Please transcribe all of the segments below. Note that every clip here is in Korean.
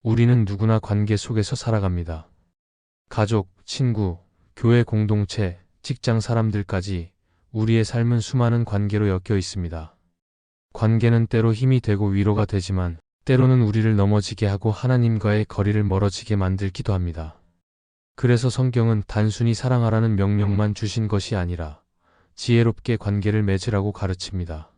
우리는 누구나 관계 속에서 살아갑니다. 가족, 친구, 교회 공동체, 직장 사람들까지 우리의 삶은 수많은 관계로 엮여 있습니다. 관계는 때로 힘이 되고 위로가 되지만 때로는 우리를 넘어지게 하고 하나님과의 거리를 멀어지게 만들기도 합니다. 그래서 성경은 단순히 사랑하라는 명령만 주신 것이 아니라 지혜롭게 관계를 맺으라고 가르칩니다.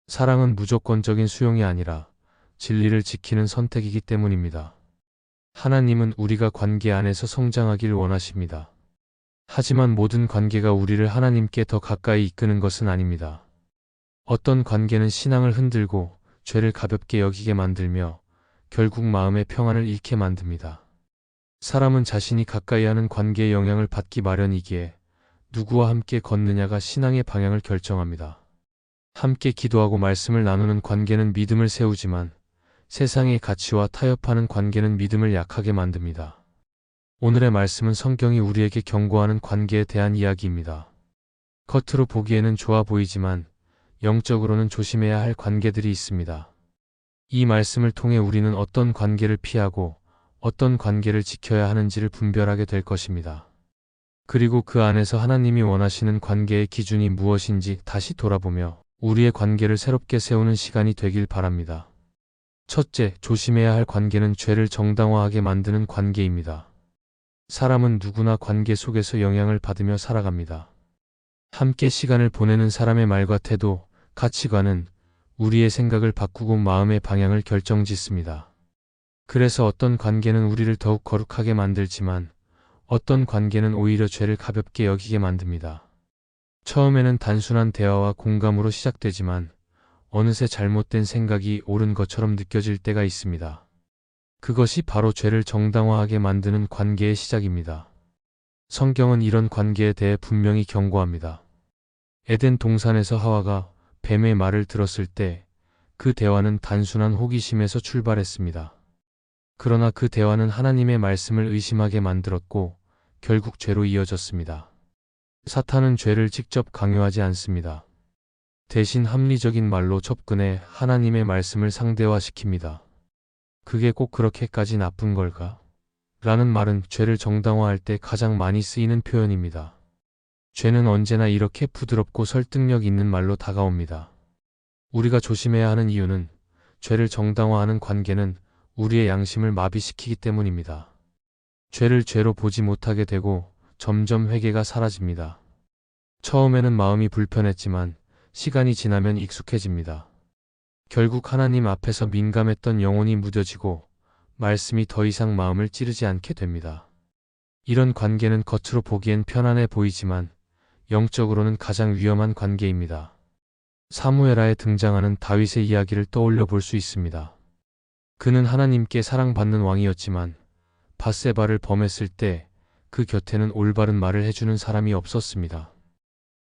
사랑은 무조건적인 수용이 아니라 진리를 지키는 선택이기 때문입니다. 하나님은 우리가 관계 안에서 성장하길 원하십니다. 하지만 모든 관계가 우리를 하나님께 더 가까이 이끄는 것은 아닙니다. 어떤 관계는 신앙을 흔들고 죄를 가볍게 여기게 만들며 결국 마음의 평안을 잃게 만듭니다. 사람은 자신이 가까이 하는 관계의 영향을 받기 마련이기에 누구와 함께 걷느냐가 신앙의 방향을 결정합니다. 함께 기도하고 말씀을 나누는 관계는 믿음을 세우지만 세상의 가치와 타협하는 관계는 믿음을 약하게 만듭니다. 오늘의 말씀은 성경이 우리에게 경고하는 관계에 대한 이야기입니다. 겉으로 보기에는 좋아 보이지만 영적으로는 조심해야 할 관계들이 있습니다. 이 말씀을 통해 우리는 어떤 관계를 피하고 어떤 관계를 지켜야 하는지를 분별하게 될 것입니다. 그리고 그 안에서 하나님이 원하시는 관계의 기준이 무엇인지 다시 돌아보며 우리의 관계를 새롭게 세우는 시간이 되길 바랍니다. 첫째, 조심해야 할 관계는 죄를 정당화하게 만드는 관계입니다. 사람은 누구나 관계 속에서 영향을 받으며 살아갑니다. 함께 시간을 보내는 사람의 말과 태도, 가치관은 우리의 생각을 바꾸고 마음의 방향을 결정짓습니다. 그래서 어떤 관계는 우리를 더욱 거룩하게 만들지만 어떤 관계는 오히려 죄를 가볍게 여기게 만듭니다. 처음에는 단순한 대화와 공감으로 시작되지만 어느새 잘못된 생각이 옳은 것처럼 느껴질 때가 있습니다. 그것이 바로 죄를 정당화하게 만드는 관계의 시작입니다. 성경은 이런 관계에 대해 분명히 경고합니다. 에덴 동산에서 하와가 뱀의 말을 들었을 때 그 대화는 단순한 호기심에서 출발했습니다. 그러나 그 대화는 하나님의 말씀을 의심하게 만들었고 결국 죄로 이어졌습니다. 사탄은 죄를 직접 강요하지 않습니다. 대신 합리적인 말로 접근해 하나님의 말씀을 상대화시킵니다. 그게 꼭 그렇게까지 나쁜 걸까? 라는 말은 죄를 정당화할 때 가장 많이 쓰이는 표현입니다. 죄는 언제나 이렇게 부드럽고 설득력 있는 말로 다가옵니다. 우리가 조심해야 하는 이유는 죄를 정당화하는 관계는 우리의 양심을 마비시키기 때문입니다. 죄를 죄로 보지 못하게 되고 점점 회개가 사라집니다. 처음에는 마음이 불편했지만 시간이 지나면 익숙해집니다. 결국 하나님 앞에서 민감했던 영혼이 무뎌지고 말씀이 더 이상 마음을 찌르지 않게 됩니다. 이런 관계는 겉으로 보기엔 편안해 보이지만 영적으로는 가장 위험한 관계입니다. 사무엘하에 등장하는 다윗의 이야기를 떠올려 볼 수 있습니다. 그는 하나님께 사랑받는 왕이었지만 밧세바를 범했을 때 그 곁에는 올바른 말을 해주는 사람이 없었습니다.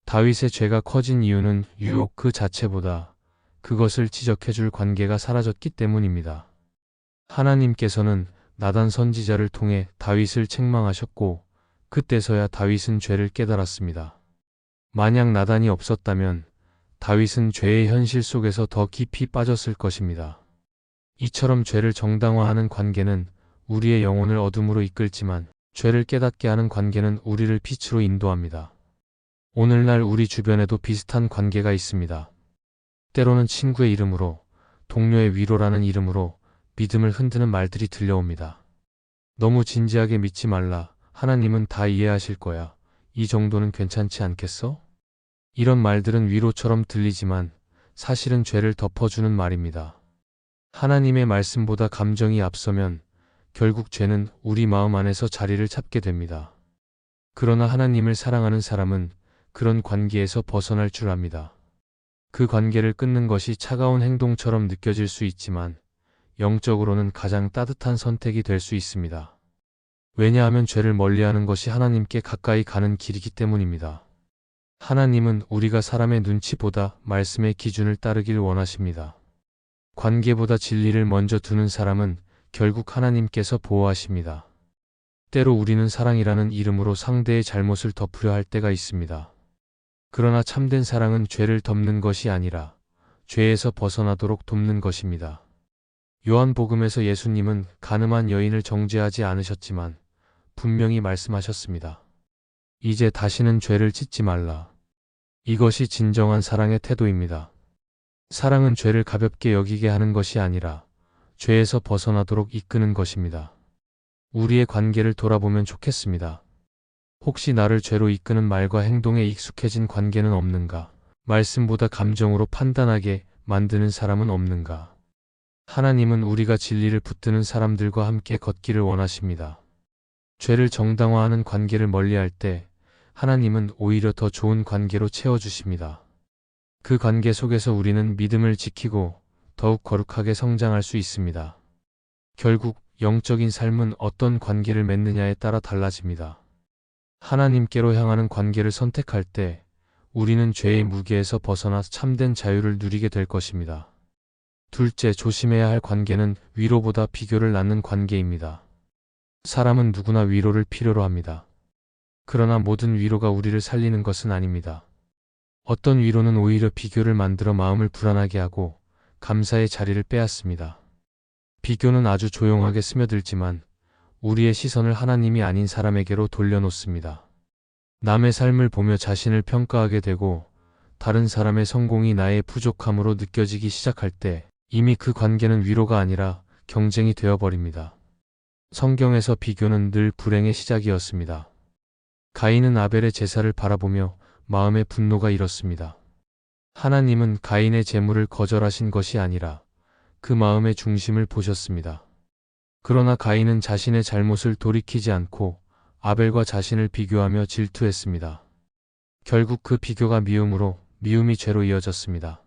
다윗의 죄가 커진 이유는 유혹 그 자체보다 그것을 지적해줄 관계가 사라졌기 때문입니다. 하나님께서는 나단 선지자를 통해 다윗을 책망하셨고 그때서야 다윗은 죄를 깨달았습니다. 만약 나단이 없었다면 다윗은 죄의 현실 속에서 더 깊이 빠졌을 것입니다. 이처럼 죄를 정당화하는 관계는 우리의 영혼을 어둠으로 이끌지만 죄를 깨닫게 하는 관계는 우리를 빛으로 인도합니다. 오늘날 우리 주변에도 비슷한 관계가 있습니다. 때로는 친구의 이름으로, 동료의 위로라는 이름으로 믿음을 흔드는 말들이 들려옵니다. 너무 진지하게 믿지 말라. 하나님은 다 이해하실 거야. 이 정도는 괜찮지 않겠어? 이런 말들은 위로처럼 들리지만 사실은 죄를 덮어주는 말입니다. 하나님의 말씀보다 감정이 앞서면 결국 죄는 우리 마음 안에서 자리를 잡게 됩니다. 그러나 하나님을 사랑하는 사람은 그런 관계에서 벗어날 줄 압니다. 그 관계를 끊는 것이 차가운 행동처럼 느껴질 수 있지만 영적으로는 가장 따뜻한 선택이 될 수 있습니다. 왜냐하면 죄를 멀리하는 것이 하나님께 가까이 가는 길이기 때문입니다. 하나님은 우리가 사람의 눈치보다 말씀의 기준을 따르길 원하십니다. 관계보다 진리를 먼저 두는 사람은 결국 하나님께서 보호하십니다. 때로 우리는 사랑이라는 이름으로 상대의 잘못을 덮으려 할 때가 있습니다. 그러나 참된 사랑은 죄를 덮는 것이 아니라 죄에서 벗어나도록 돕는 것입니다. 요한복음에서 예수님은 간음한 여인을 정죄하지 않으셨지만 분명히 말씀하셨습니다. 이제 다시는 죄를 짓지 말라. 이것이 진정한 사랑의 태도입니다. 사랑은 죄를 가볍게 여기게 하는 것이 아니라 죄에서 벗어나도록 이끄는 것입니다. 우리의 관계를 돌아보면 좋겠습니다. 혹시 나를 죄로 이끄는 말과 행동에 익숙해진 관계는 없는가? 말씀보다 감정으로 판단하게 만드는 사람은 없는가? 하나님은 우리가 진리를 붙드는 사람들과 함께 걷기를 원하십니다. 죄를 정당화하는 관계를 멀리할 때 하나님은 오히려 더 좋은 관계로 채워주십니다. 그 관계 속에서 우리는 믿음을 지키고 더욱 거룩하게 성장할 수 있습니다. 결국 영적인 삶은 어떤 관계를 맺느냐에 따라 달라집니다. 하나님께로 향하는 관계를 선택할 때 우리는 죄의 무게에서 벗어나 참된 자유를 누리게 될 것입니다. 둘째, 조심해야 할 관계는 위로보다 비교를 낳는 관계입니다. 사람은 누구나 위로를 필요로 합니다. 그러나 모든 위로가 우리를 살리는 것은 아닙니다. 어떤 위로는 오히려 비교를 만들어 마음을 불안하게 하고 감사의 자리를 빼앗습니다. 비교는 아주 조용하게 스며들지만 우리의 시선을 하나님이 아닌 사람에게로 돌려놓습니다. 남의 삶을 보며 자신을 평가하게 되고 다른 사람의 성공이 나의 부족함으로 느껴지기 시작할 때 이미 그 관계는 위로가 아니라 경쟁이 되어버립니다. 성경에서 비교는 늘 불행의 시작이었습니다. 가인은 아벨의 제사를 바라보며 마음의 분노가 일었습니다. 하나님은 가인의 제물을 거절하신 것이 아니라 그 마음의 중심을 보셨습니다. 그러나 가인은 자신의 잘못을 돌이키지 않고 아벨과 자신을 비교하며 질투했습니다. 결국 그 비교가 미움으로, 미움이 죄로 이어졌습니다.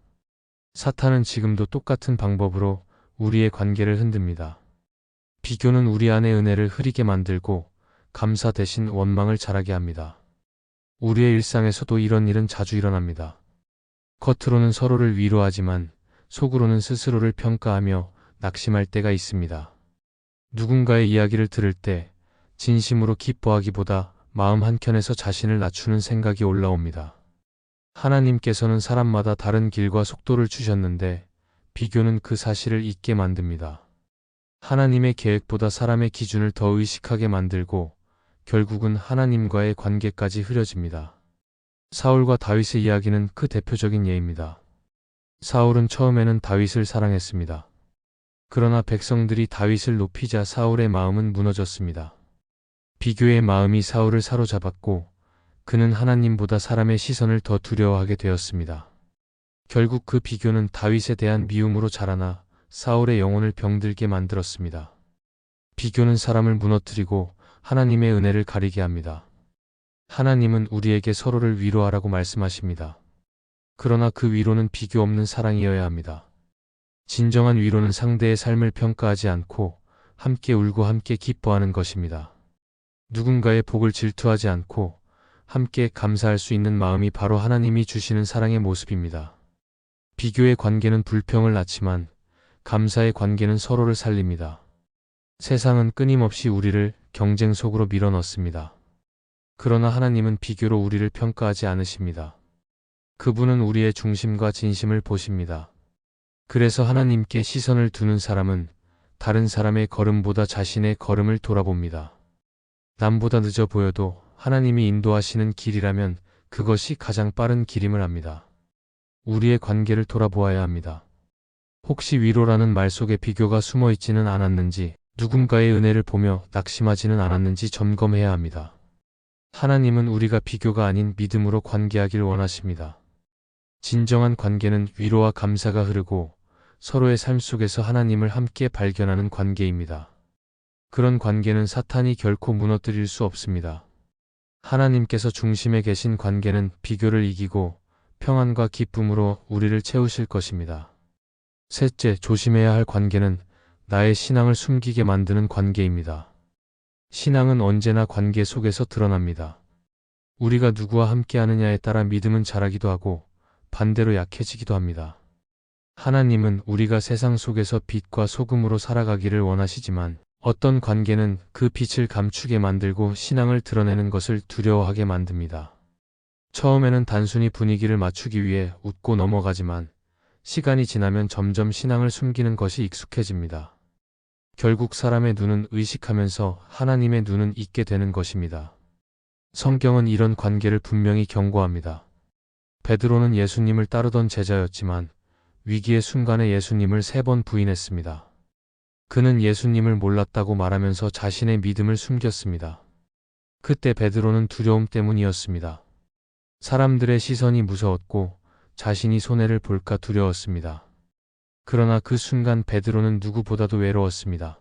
사탄은 지금도 똑같은 방법으로 우리의 관계를 흔듭니다. 비교는 우리 안의 은혜를 흐리게 만들고 감사 대신 원망을 자라게 합니다. 우리의 일상에서도 이런 일은 자주 일어납니다. 겉으로는 서로를 위로하지만 속으로는 스스로를 평가하며 낙심할 때가 있습니다. 누군가의 이야기를 들을 때 진심으로 기뻐하기보다 마음 한켠에서 자신을 낮추는 생각이 올라옵니다. 하나님께서는 사람마다 다른 길과 속도를 주셨는데 비교는 그 사실을 잊게 만듭니다. 하나님의 계획보다 사람의 기준을 더 의식하게 만들고 결국은 하나님과의 관계까지 흐려집니다. 사울과 다윗의 이야기는 그 대표적인 예입니다. 사울은 처음에는 다윗을 사랑했습니다. 그러나 백성들이 다윗을 높이자 사울의 마음은 무너졌습니다. 비교의 마음이 사울을 사로잡았고 그는 하나님보다 사람의 시선을 더 두려워하게 되었습니다. 결국 그 비교는 다윗에 대한 미움으로 자라나 사울의 영혼을 병들게 만들었습니다. 비교는 사람을 무너뜨리고 하나님의 은혜를 가리게 합니다. 하나님은 우리에게 서로를 위로하라고 말씀하십니다. 그러나 그 위로는 비교 없는 사랑이어야 합니다. 진정한 위로는 상대의 삶을 평가하지 않고 함께 울고 함께 기뻐하는 것입니다. 누군가의 복을 질투하지 않고 함께 감사할 수 있는 마음이 바로 하나님이 주시는 사랑의 모습입니다. 비교의 관계는 불평을 낳지만 감사의 관계는 서로를 살립니다. 세상은 끊임없이 우리를 경쟁 속으로 밀어넣습니다. 그러나 하나님은 비교로 우리를 평가하지 않으십니다. 그분은 우리의 중심과 진심을 보십니다. 그래서 하나님께 시선을 두는 사람은 다른 사람의 걸음보다 자신의 걸음을 돌아봅니다. 남보다 늦어 보여도 하나님이 인도하시는 길이라면 그것이 가장 빠른 길임을 압니다. 우리의 관계를 돌아보아야 합니다. 혹시 위로라는 말 속에 비교가 숨어 있지는 않았는지, 누군가의 은혜를 보며 낙심하지는 않았는지 점검해야 합니다. 하나님은 우리가 비교가 아닌 믿음으로 관계하길 원하십니다. 진정한 관계는 위로와 감사가 흐르고 서로의 삶 속에서 하나님을 함께 발견하는 관계입니다. 그런 관계는 사탄이 결코 무너뜨릴 수 없습니다. 하나님께서 중심에 계신 관계는 비교를 이기고 평안과 기쁨으로 우리를 채우실 것입니다. 셋째, 조심해야 할 관계는 나의 신앙을 숨기게 만드는 관계입니다. 신앙은 언제나 관계 속에서 드러납니다. 우리가 누구와 함께 하느냐에 따라 믿음은 자라기도 하고 반대로 약해지기도 합니다. 하나님은 우리가 세상 속에서 빛과 소금으로 살아가기를 원하시지만 어떤 관계는 그 빛을 감추게 만들고 신앙을 드러내는 것을 두려워하게 만듭니다. 처음에는 단순히 분위기를 맞추기 위해 웃고 넘어가지만 시간이 지나면 점점 신앙을 숨기는 것이 익숙해집니다. 결국 사람의 눈은 의식하면서 하나님의 눈은 잊게 되는 것입니다. 성경은 이런 관계를 분명히 경고합니다. 베드로는 예수님을 따르던 제자였지만 위기의 순간에 예수님을 3번 부인했습니다. 그는 예수님을 몰랐다고 말하면서 자신의 믿음을 숨겼습니다. 그때 베드로는 두려움 때문이었습니다. 사람들의 시선이 무서웠고 자신이 손해를 볼까 두려웠습니다. 그러나 그 순간 베드로는 누구보다도 외로웠습니다.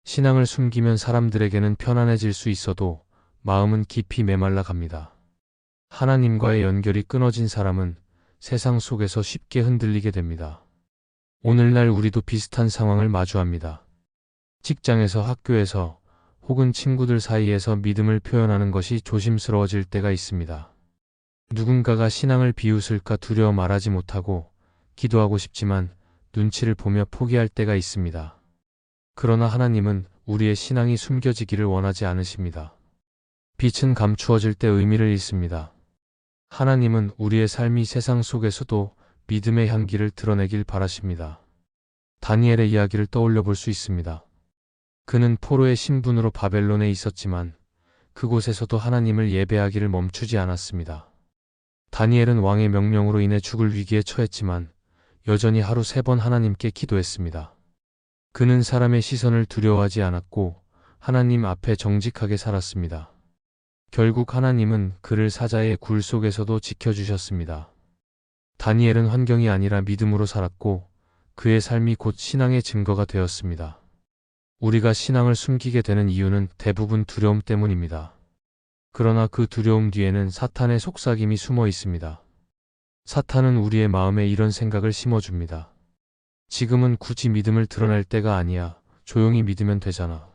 신앙을 숨기면 사람들에게는 편안해질 수 있어도 마음은 깊이 메말라 갑니다. 하나님과의 연결이 끊어진 사람은 세상 속에서 쉽게 흔들리게 됩니다. 오늘날 우리도 비슷한 상황을 마주합니다. 직장에서, 학교에서 혹은 친구들 사이에서 믿음을 표현하는 것이 조심스러워질 때가 있습니다. 누군가가 신앙을 비웃을까 두려워 말하지 못하고 기도하고 싶지만 눈치를 보며 포기할 때가 있습니다. 그러나 하나님은 우리의 신앙이 숨겨지기를 원하지 않으십니다. 빛은 감추어질 때 의미를 잃습니다. 하나님은 우리의 삶이 세상 속에서도 믿음의 향기를 드러내길 바라십니다. 다니엘의 이야기를 떠올려 볼 수 있습니다. 그는 포로의 신분으로 바벨론에 있었지만 그곳에서도 하나님을 예배하기를 멈추지 않았습니다. 다니엘은 왕의 명령으로 인해 죽을 위기에 처했지만 여전히 하루 3번 하나님께 기도했습니다. 그는 사람의 시선을 두려워하지 않았고 하나님 앞에 정직하게 살았습니다. 결국 하나님은 그를 사자의 굴 속에서도 지켜주셨습니다. 다니엘은 환경이 아니라 믿음으로 살았고 그의 삶이 곧 신앙의 증거가 되었습니다. 우리가 신앙을 숨기게 되는 이유는 대부분 두려움 때문입니다. 그러나 그 두려움 뒤에는 사탄의 속삭임이 숨어 있습니다. 사탄은 우리의 마음에 이런 생각을 심어줍니다. 지금은 굳이 믿음을 드러낼 때가 아니야. 조용히 믿으면 되잖아.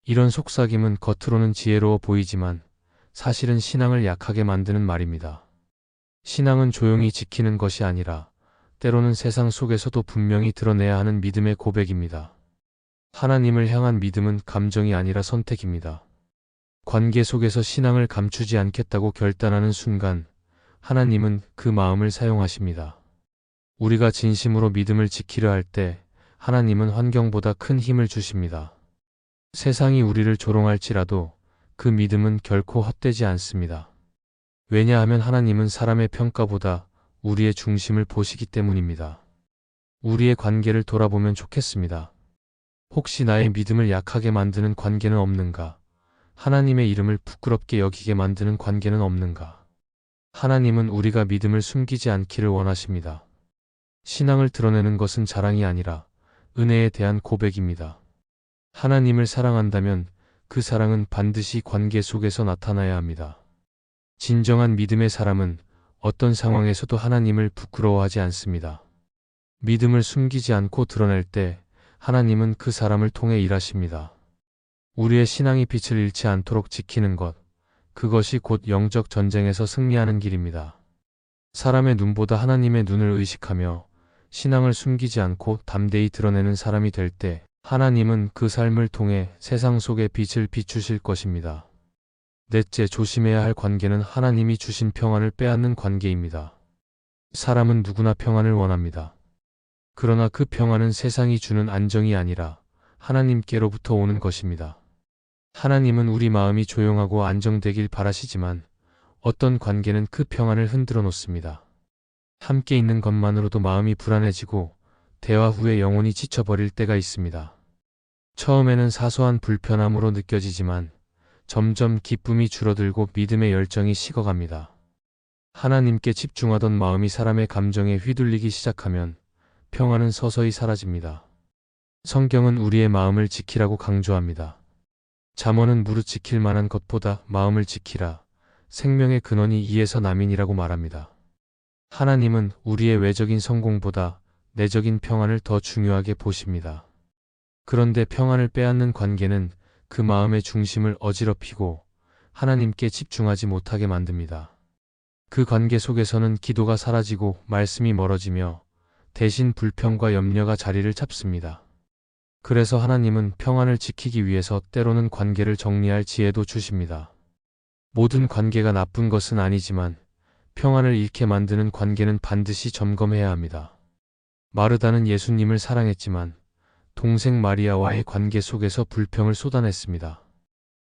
이런 속삭임은 겉으로는 지혜로워 보이지만 사실은 신앙을 약하게 만드는 말입니다. 신앙은 조용히 지키는 것이 아니라 때로는 세상 속에서도 분명히 드러내야 하는 믿음의 고백입니다. 하나님을 향한 믿음은 감정이 아니라 선택입니다. 관계 속에서 신앙을 감추지 않겠다고 결단하는 순간 하나님은 그 마음을 사용하십니다. 우리가 진심으로 믿음을 지키려 할 때 하나님은 환경보다 큰 힘을 주십니다. 세상이 우리를 조롱할지라도 그 믿음은 결코 헛되지 않습니다. 왜냐하면 하나님은 사람의 평가보다 우리의 중심을 보시기 때문입니다. 우리의 관계를 돌아보면 좋겠습니다. 혹시 나의 믿음을 약하게 만드는 관계는 없는가? 하나님의 이름을 부끄럽게 여기게 만드는 관계는 없는가? 하나님은 우리가 믿음을 숨기지 않기를 원하십니다. 신앙을 드러내는 것은 자랑이 아니라 은혜에 대한 고백입니다. 하나님을 사랑한다면 그 사랑은 반드시 관계 속에서 나타나야 합니다. 진정한 믿음의 사람은 어떤 상황에서도 하나님을 부끄러워하지 않습니다. 믿음을 숨기지 않고 드러낼 때 하나님은 그 사람을 통해 일하십니다. 우리의 신앙이 빛을 잃지 않도록 지키는 것, 그것이 곧 영적 전쟁에서 승리하는 길입니다. 사람의 눈보다 하나님의 눈을 의식하며 신앙을 숨기지 않고 담대히 드러내는 사람이 될 때 하나님은 그 삶을 통해 세상 속에 빛을 비추실 것입니다. 넷째, 조심해야 할 관계는 하나님이 주신 평안을 빼앗는 관계입니다. 사람은 누구나 평안을 원합니다. 그러나 그 평안은 세상이 주는 안정이 아니라 하나님께로부터 오는 것입니다. 하나님은 우리 마음이 조용하고 안정되길 바라시지만 어떤 관계는 그 평안을 흔들어 놓습니다. 함께 있는 것만으로도 마음이 불안해지고 대화 후에 영혼이 지쳐버릴 때가 있습니다. 처음에는 사소한 불편함으로 느껴지지만 점점 기쁨이 줄어들고 믿음의 열정이 식어갑니다. 하나님께 집중하던 마음이 사람의 감정에 휘둘리기 시작하면 평안은 서서히 사라집니다. 성경은 우리의 마음을 지키라고 강조합니다. 잠언은 무릇 지킬 만한 것보다 마음을 지키라. 생명의 근원이 이에서 남이니라고 말합니다. 하나님은 우리의 외적인 성공보다 내적인 평안을 더 중요하게 보십니다. 그런데 평안을 빼앗는 관계는 그 마음의 중심을 어지럽히고 하나님께 집중하지 못하게 만듭니다. 그 관계 속에서는 기도가 사라지고 말씀이 멀어지며 대신 불평과 염려가 자리를 잡습니다. 그래서 하나님은 평안을 지키기 위해서 때로는 관계를 정리할 지혜도 주십니다. 모든 관계가 나쁜 것은 아니지만 평안을 잃게 만드는 관계는 반드시 점검해야 합니다. 마르다는 예수님을 사랑했지만 동생 마리아와의 관계 속에서 불평을 쏟아냈습니다.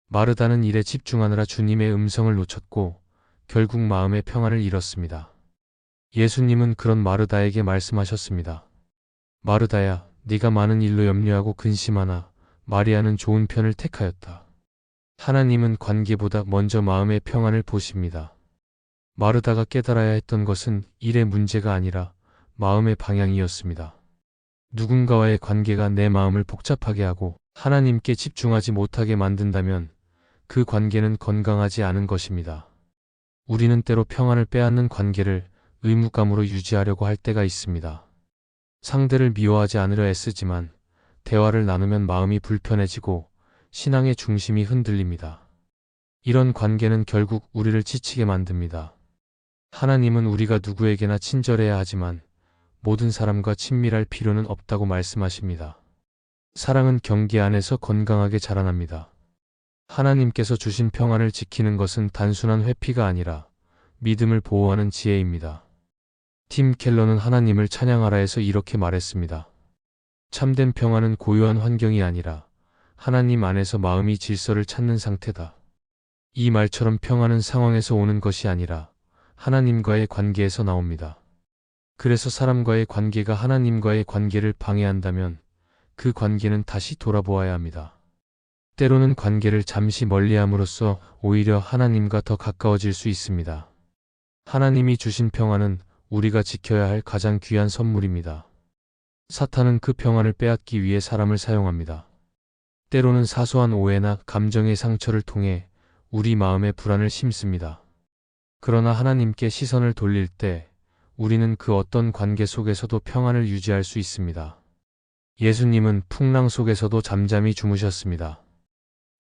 마르다는 일에 집중하느라 주님의 음성을 놓쳤고 결국 마음의 평안을 잃었습니다. 예수님은 그런 마르다에게 말씀하셨습니다. 마르다야, 네가 많은 일로 염려하고 근심하나 마리아는 좋은 편을 택하였다. 하나님은 관계보다 먼저 마음의 평안을 보십니다. 마르다가 깨달아야 했던 것은 일의 문제가 아니라 마음의 방향이었습니다. 누군가와의 관계가 내 마음을 복잡하게 하고 하나님께 집중하지 못하게 만든다면 그 관계는 건강하지 않은 것입니다. 우리는 때로 평안을 빼앗는 관계를 의무감으로 유지하려고 할 때가 있습니다. 상대를 미워하지 않으려 애쓰지만 대화를 나누면 마음이 불편해지고 신앙의 중심이 흔들립니다. 이런 관계는 결국 우리를 지치게 만듭니다. 하나님은 우리가 누구에게나 친절해야 하지만 모든 사람과 친밀할 필요는 없다고 말씀하십니다. 사랑은 경계 안에서 건강하게 자라납니다. 하나님께서 주신 평안을 지키는 것은 단순한 회피가 아니라 믿음을 보호하는 지혜입니다. 팀 켈러는 하나님을 찬양하라에서 이렇게 말했습니다. 참된 평안은 고요한 환경이 아니라 하나님 안에서 마음이 질서를 찾는 상태다. 이 말처럼 평안은 상황에서 오는 것이 아니라 하나님과의 관계에서 나옵니다. 그래서 사람과의 관계가 하나님과의 관계를 방해한다면 그 관계는 다시 돌아보아야 합니다. 때로는 관계를 잠시 멀리함으로써 오히려 하나님과 더 가까워질 수 있습니다. 하나님이 주신 평안은 우리가 지켜야 할 가장 귀한 선물입니다. 사탄은 그 평안을 빼앗기 위해 사람을 사용합니다. 때로는 사소한 오해나 감정의 상처를 통해 우리 마음에 불안을 심습니다. 그러나 하나님께 시선을 돌릴 때 우리는 그 어떤 관계 속에서도 평안을 유지할 수 있습니다. 예수님은 풍랑 속에서도 잠잠히 주무셨습니다.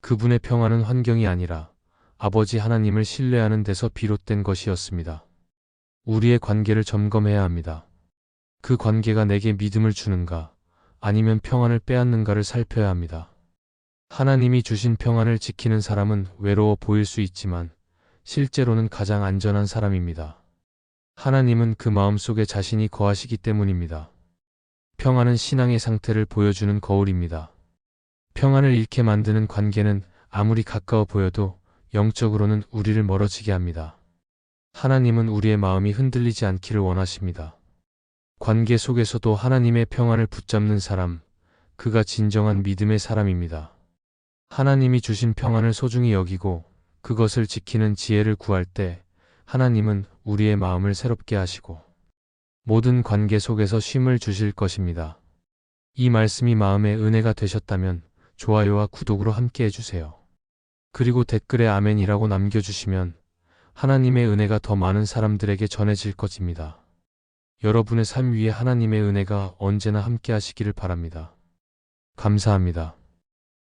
그분의 평안은 환경이 아니라 아버지 하나님을 신뢰하는 데서 비롯된 것이었습니다. 우리의 관계를 점검해야 합니다. 그 관계가 내게 믿음을 주는가, 아니면 평안을 빼앗는가를 살펴야 합니다. 하나님이 주신 평안을 지키는 사람은 외로워 보일 수 있지만 실제로는 가장 안전한 사람입니다. 하나님은 그 마음속에 자신이 거하시기 때문입니다. 평안은 신앙의 상태를 보여주는 거울입니다. 평안을 잃게 만드는 관계는 아무리 가까워 보여도 영적으로는 우리를 멀어지게 합니다. 하나님은 우리의 마음이 흔들리지 않기를 원하십니다. 관계 속에서도 하나님의 평안을 붙잡는 사람, 그가 진정한 믿음의 사람입니다. 하나님이 주신 평안을 소중히 여기고 그것을 지키는 지혜를 구할 때 하나님은 우리의 마음을 새롭게 하시고 모든 관계 속에서 쉼을 주실 것입니다. 이 말씀이 마음의 은혜가 되셨다면 좋아요와 구독으로 함께 해주세요. 그리고 댓글에 아멘이라고 남겨주시면 하나님의 은혜가 더 많은 사람들에게 전해질 것입니다. 여러분의 삶 위에 하나님의 은혜가 언제나 함께 하시기를 바랍니다. 감사합니다.